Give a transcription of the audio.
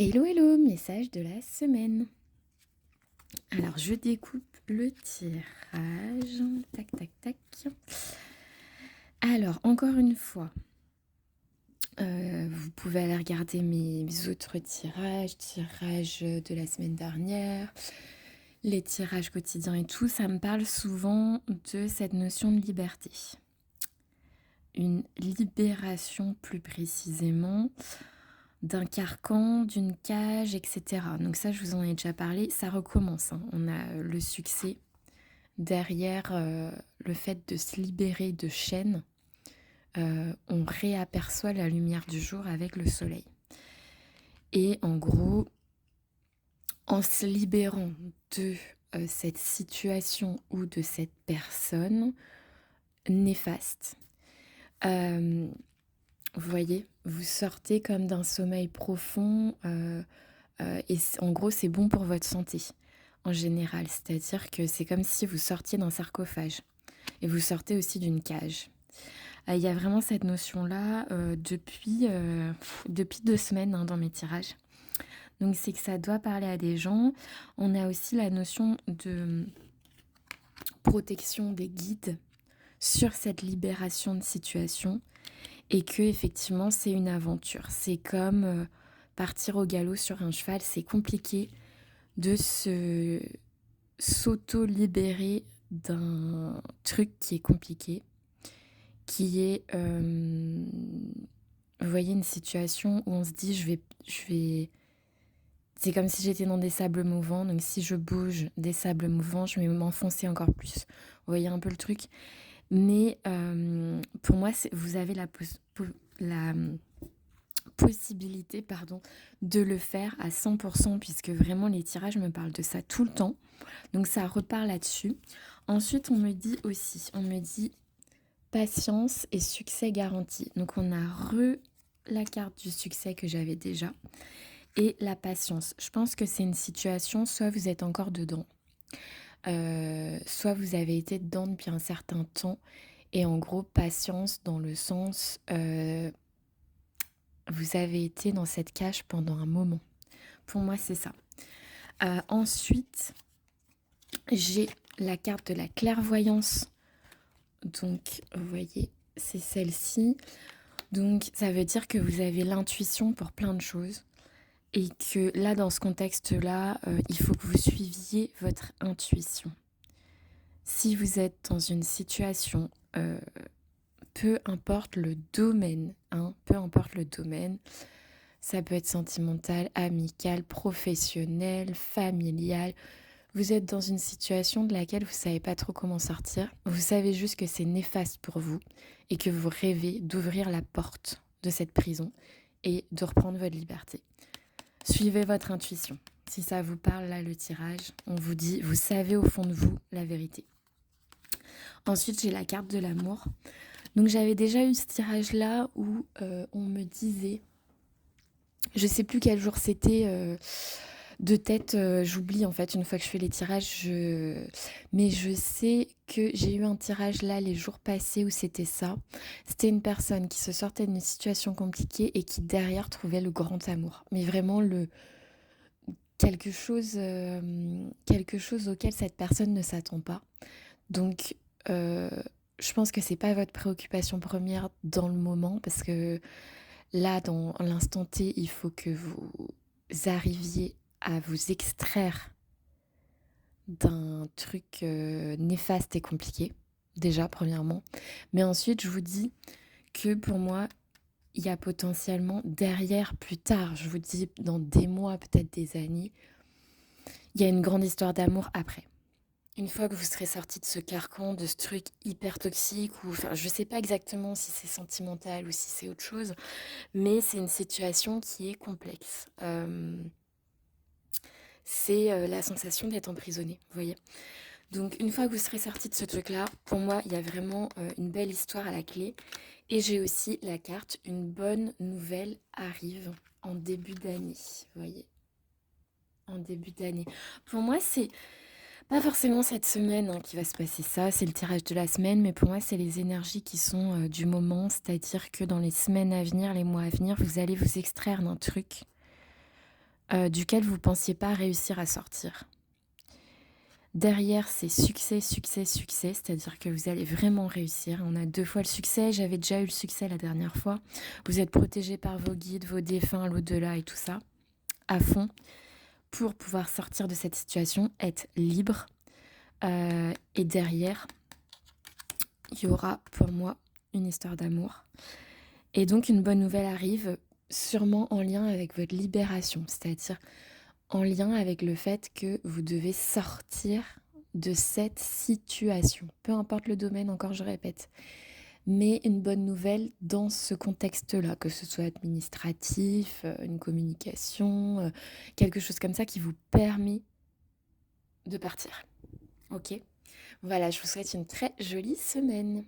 Hello, hello, message de la semaine. Alors, je découpe le tirage. Tac, tac, tac. Alors, encore une fois, vous pouvez aller regarder mes autres tirages de la semaine dernière, les tirages quotidiens et tout. Ça me parle souvent de cette notion de liberté. Une libération plus précisément d'un carcan, d'une cage, etc. Donc ça, je vous en ai déjà parlé, ça recommence, hein. On a le succès derrière le fait de se libérer de chaînes. On réaperçoit la lumière du jour avec le soleil. Et en gros, en se libérant de cette situation ou de cette personne néfaste, vous voyez, vous sortez comme d'un sommeil profond et en gros, c'est bon pour votre santé en général. C'est-à-dire que c'est comme si vous sortiez d'un sarcophage et vous sortez aussi d'une cage. Il y a vraiment cette notion-là depuis 2 semaines, hein, dans mes tirages. Donc c'est que ça doit parler à des gens. On a aussi la notion de protection des guides sur cette libération de situation et que effectivement c'est une aventure. C'est comme partir au galop sur un cheval, c'est compliqué de s'auto-libérer d'un truc qui est compliqué, qui est, vous voyez, une situation où on se dit, c'est comme si j'étais dans des sables mouvants, donc si je bouge des sables mouvants, je vais m'enfoncer encore plus. Vous voyez un peu le truc. Mais pour moi, vous avez la possibilité de le faire à 100%, puisque vraiment les tirages me parlent de ça tout le temps. Donc ça repart là-dessus. Ensuite, on me dit patience et succès garanti. Donc on a la carte du succès que j'avais déjà et la patience. Je pense que c'est une situation, soit vous êtes encore dedans, soit vous avez été dedans depuis un certain temps. Et en gros, patience dans le sens, vous avez été dans cette cage pendant un moment. Pour moi, c'est ça. Ensuite, j'ai la carte de la clairvoyance. Donc, vous voyez, c'est celle-ci. Donc, ça veut dire que vous avez l'intuition pour plein de choses. Et que là, dans ce contexte-là, il faut que vous suiviez votre intuition. Si vous êtes dans une situation, peu importe le domaine, ça peut être sentimental, amical, professionnel, familial. Vous êtes dans une situation de laquelle vous ne savez pas trop comment sortir. Vous savez juste que c'est néfaste pour vous et que vous rêvez d'ouvrir la porte de cette prison et de reprendre votre liberté. Suivez votre intuition. Si ça vous parle, là, le tirage, on vous dit, vous savez au fond de vous la vérité. Ensuite, j'ai la carte de l'amour. Donc, j'avais déjà eu ce tirage-là où on me disait, je sais plus quel jour c'était, de tête, j'oublie en fait une fois que je fais les tirages, mais je sais que j'ai eu un tirage là les jours passés où c'était ça. C'était une personne qui se sortait d'une situation compliquée et qui derrière trouvait le grand amour. Mais vraiment quelque chose auquel cette personne ne s'attend pas. Donc, je pense que c'est pas votre préoccupation première dans le moment, parce que là, dans l'instant T, il faut que vous arriviez à vous extraire d'un truc néfaste et compliqué, déjà, premièrement. Mais ensuite, je vous dis que pour moi, il y a potentiellement derrière, plus tard, je vous dis dans des mois, peut-être des années, il y a une grande histoire d'amour après. Une fois que vous serez sorti de ce carcan, de ce truc hyper toxique, ou enfin, je sais pas exactement si c'est sentimental ou si c'est autre chose, mais c'est une situation qui est complexe. C'est la sensation d'être emprisonné, vous voyez. Donc une fois que vous serez sorti de ce truc-là, pour moi, il y a vraiment une belle histoire à la clé. Et j'ai aussi la carte une bonne nouvelle arrive en début d'année, vous voyez. En début d'année. Pour moi, c'est pas forcément cette semaine, hein, qui va se passer ça, c'est le tirage de la semaine, mais pour moi, c'est les énergies qui sont du moment, c'est-à-dire que dans les semaines à venir, les mois à venir, vous allez vous extraire d'un truc duquel vous ne pensiez pas réussir à sortir. Derrière, c'est succès, succès, succès, c'est-à-dire que vous allez vraiment réussir. On a 2 fois le succès, j'avais déjà eu le succès la dernière fois. Vous êtes protégé par vos guides, vos défunts, l'au-delà et tout ça, à fond, pour pouvoir sortir de cette situation, être libre. Et derrière, il y aura pour moi une histoire d'amour. Et donc une bonne nouvelle arrive, sûrement en lien avec votre libération, c'est-à-dire en lien avec le fait que vous devez sortir de cette situation. Peu importe le domaine, encore je répète. Mais une bonne nouvelle dans ce contexte-là, que ce soit administratif, une communication, quelque chose comme ça qui vous permet de partir. Ok? Voilà, je vous souhaite une très jolie semaine.